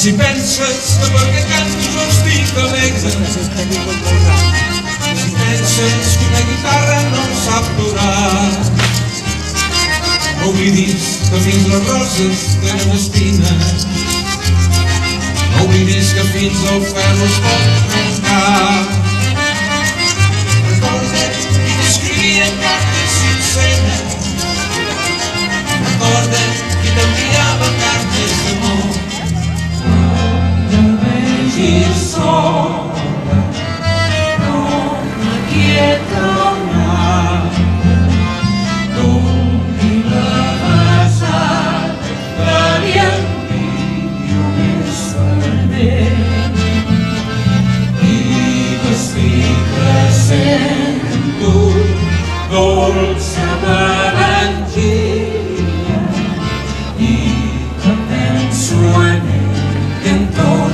Si penses que perquè canto jo estic alegre, si penses que una guitarra no sap plorar, no oblidis que fins les roses tenen espines, no oblidis que fins el ferro es pot trencar. Recorda qui t'escrivia cartes sinceres, recorda qui t'enviava cartes d'amor. I sola, non mi quieta más, donde la pasar, valiente y humilde, y vestir sento dolce melangia, y que penso en ell en tot.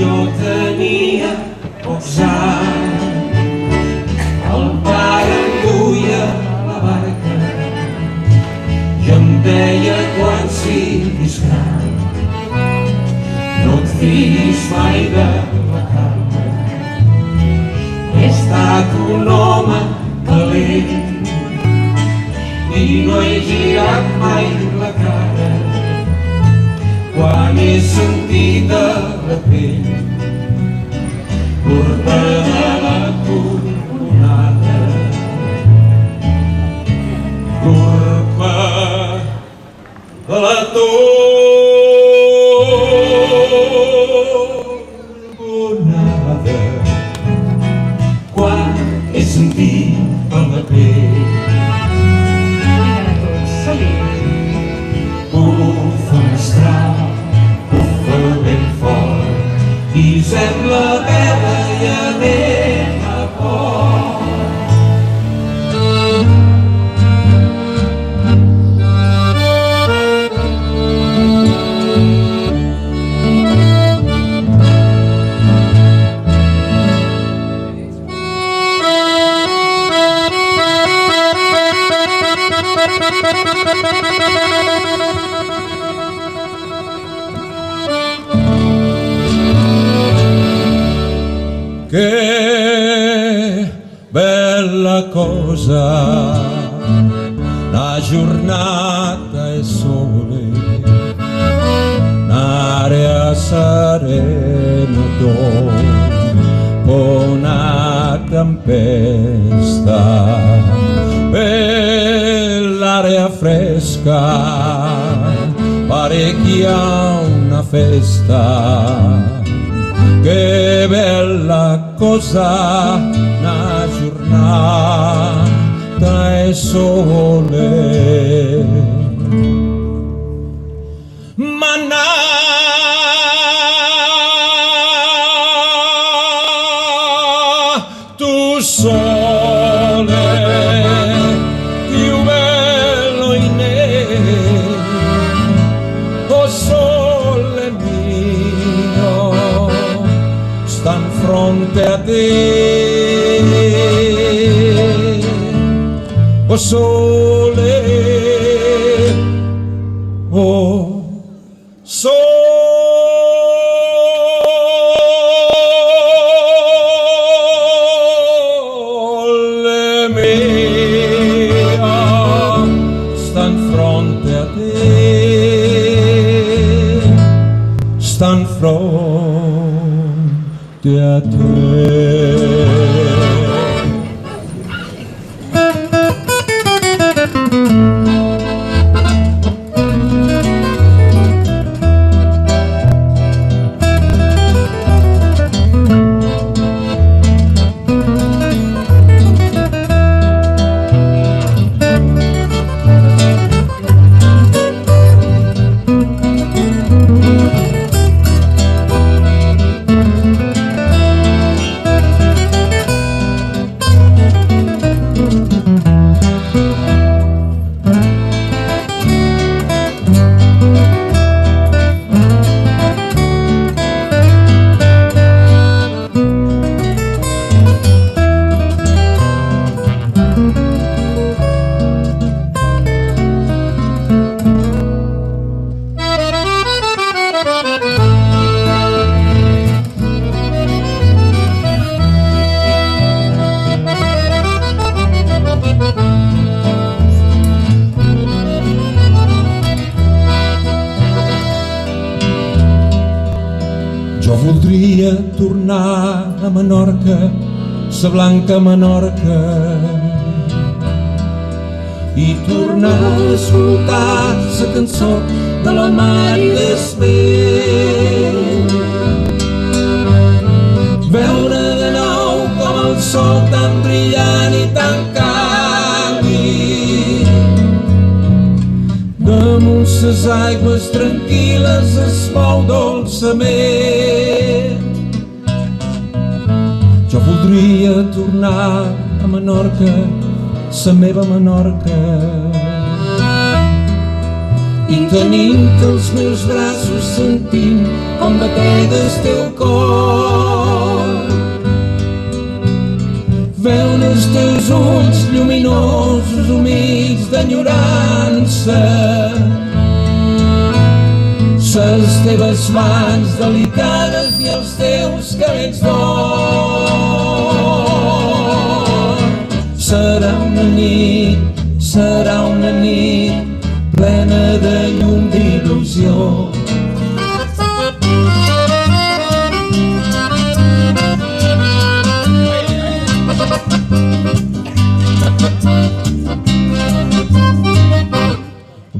Jo tenia pocs anys, el pare em duia la barca i em deia quan siguis gran no et fiïs mai de la carme. He estat un home calent i no he girat mai la cara quan he sentit a la pell l'urpa de la coronada, l'urpa de la coronada, quan he sentit a la pell bufa mestral, bufa ben fort i sembla vela i anem a port. Che bella cosa, una giornata e sole, un'aria serena dopo una tempesta, bell'aria fresca, parecchia una festa. Che bella cosa, una giornata e sole. Manà, tu sole, più bello in me, oh sole mio, sta in fronte a te, oh sole, oh sole mia, sta in fronte a te, sta in fronte a te. voldria tornar a Menorca, sa blanca Menorca, i tornar a escoltar sa cançó de la mar i d'espera, veure de nou com el sol tan brillant i tan càlid damunt ses aigües tranquil·les es mou dolçament. Jo voldria tornar a Menorca, sa meva Menorca, i tenint els meus braços sentint com batega el teu cor, veure els teus ulls lluminosos humits d'enyorança, ses teves mans delicades i els teus cabells d'or. Serà una nit plena de llum d'il·lusió.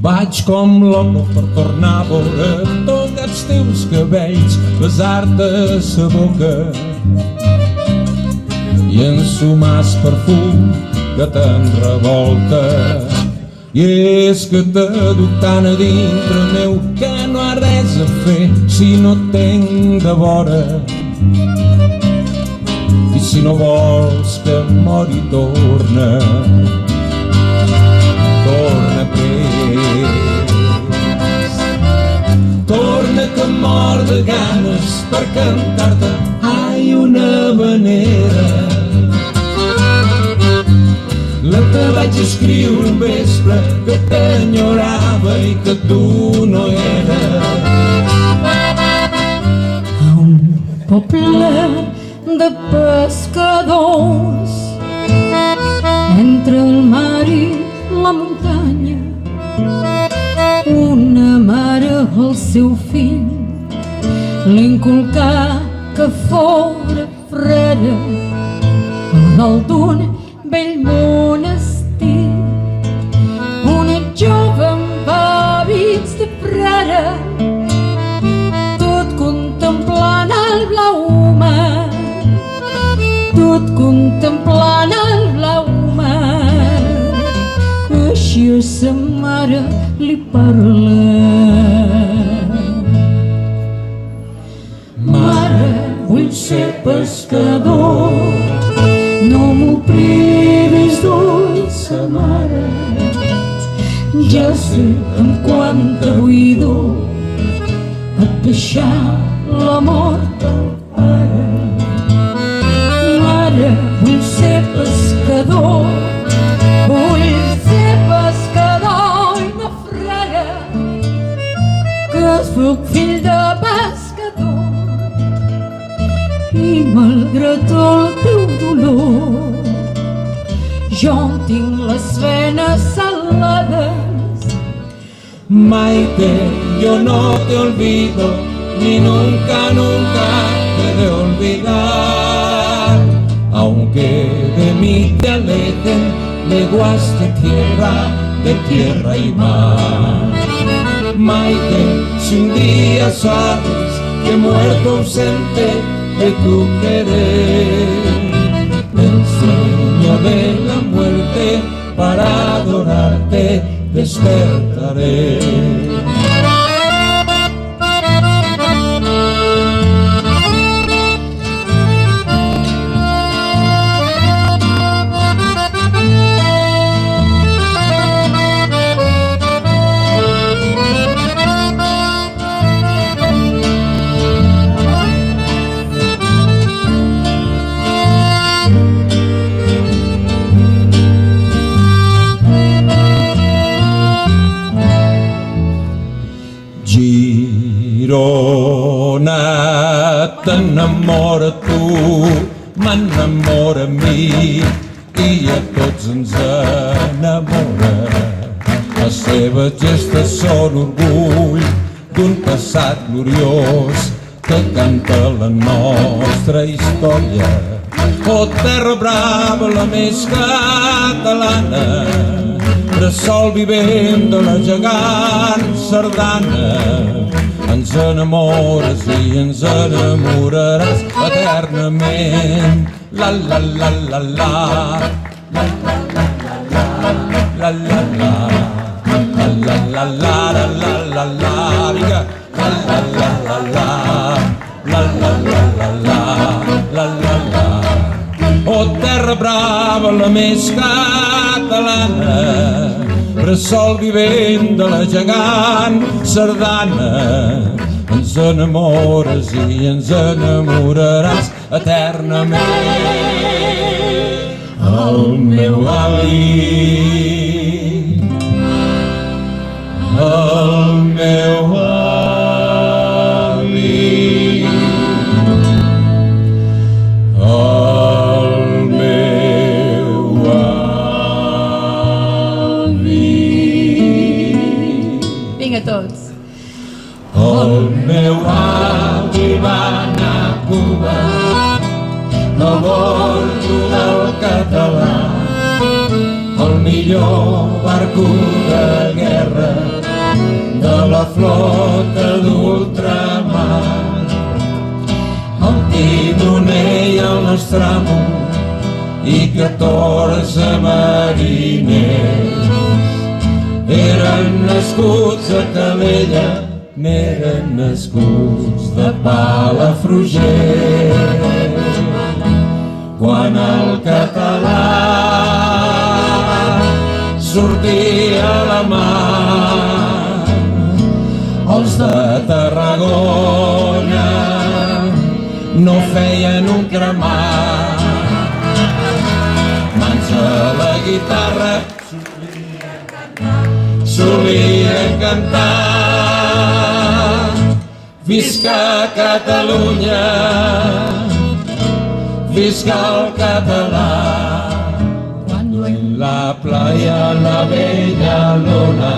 Vaig com loco per tornar a veure tocar els teus cabells, besar-te sa boca i ensumar el perfum que te'n revolta. I és que t'he dut tan a dintre meu que no ha res a fer si no tenc de vora. I si no vols que mori, torna que mor de ganes per cantar-te ai una manera, la que vaig escriure un vespre que t'enyorava i que tu no eres. A un poble de pescadors entre el mar i la muntanya, una mare al seu fill li inculcà que fora frare a dalt d'un vell monestir. Una jove amb hàbits de frare, tot contemplant el blau mar, tot contemplant el blau mar. Així a sa mare li parla: mare, vull ser pescador, no m'ho privis, dolça mare. Ja sé amb quanta buidor et deixà la mort del pare. Mare, vull ser pescador, vull ser pescador i no frare, que soc fill de pescador i malgrat el teu dolor jo tinc les venes salades. Maite, yo no te olvido, ni nunca, nunca te he de olvidar, aunque de mí te alejen leguas de tierra y mar. Maite, si un día sabes que he muerto ausente de tu querer, el sueño de la muerte para adorarte despertaré. Girona, t'enamora tu, m'enamora a mi i a tots ens enamora. Les seves gestes són orgull d'un passat gloriós que canta la nostra història. Oh, terra brava, la més catalana, bressol vivent de la gegant sardana. Ens enamores i ens enamoraràs eternament. La la la la la, la la la la la, la la la, la la la la la la la, vinga, la la la la la, la la la la la, la la la. Oh, terra brava, la més catalana, bressol vivent de la gegant sardana. Ens enamores i ens enamoraràs eternament. El meu avi, el meu avi, Vinga tots. el meu avi va anar a Cuba a bordo del català, el millor barco de guerra de la flota d'ultramar. El timoner i el nostre amo i 14 mariners eren nascuts a Calella, n'eren nascuts de Palafrugell. Quan el català sortia a la mar, els de Tarragona no feien un cremat. Mans a la guitarra solien cantar: visca Catalunya, visca el català. Cuando en la playa la bella luna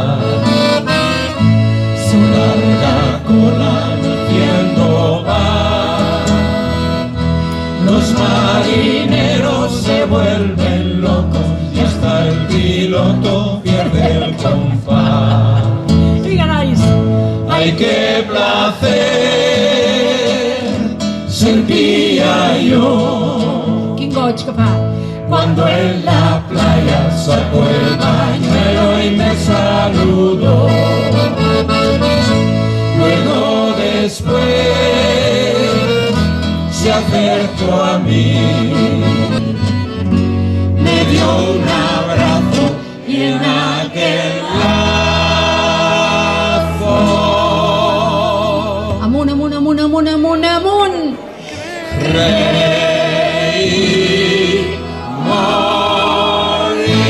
su larga cola luciendo va, los marineros se vuelven locos y hasta el piloto pierde el compás. Vinga, nois. ¡Ay, qué placer sentía yo Quin goig que fa. cuando en la playa sacó el pañuelo y me saludó! Luego después se acercó a mí, me dio un abrazo y en aquel lazo Amunt, amunt, amunt, amunt, amunt, amunt. reí, morí.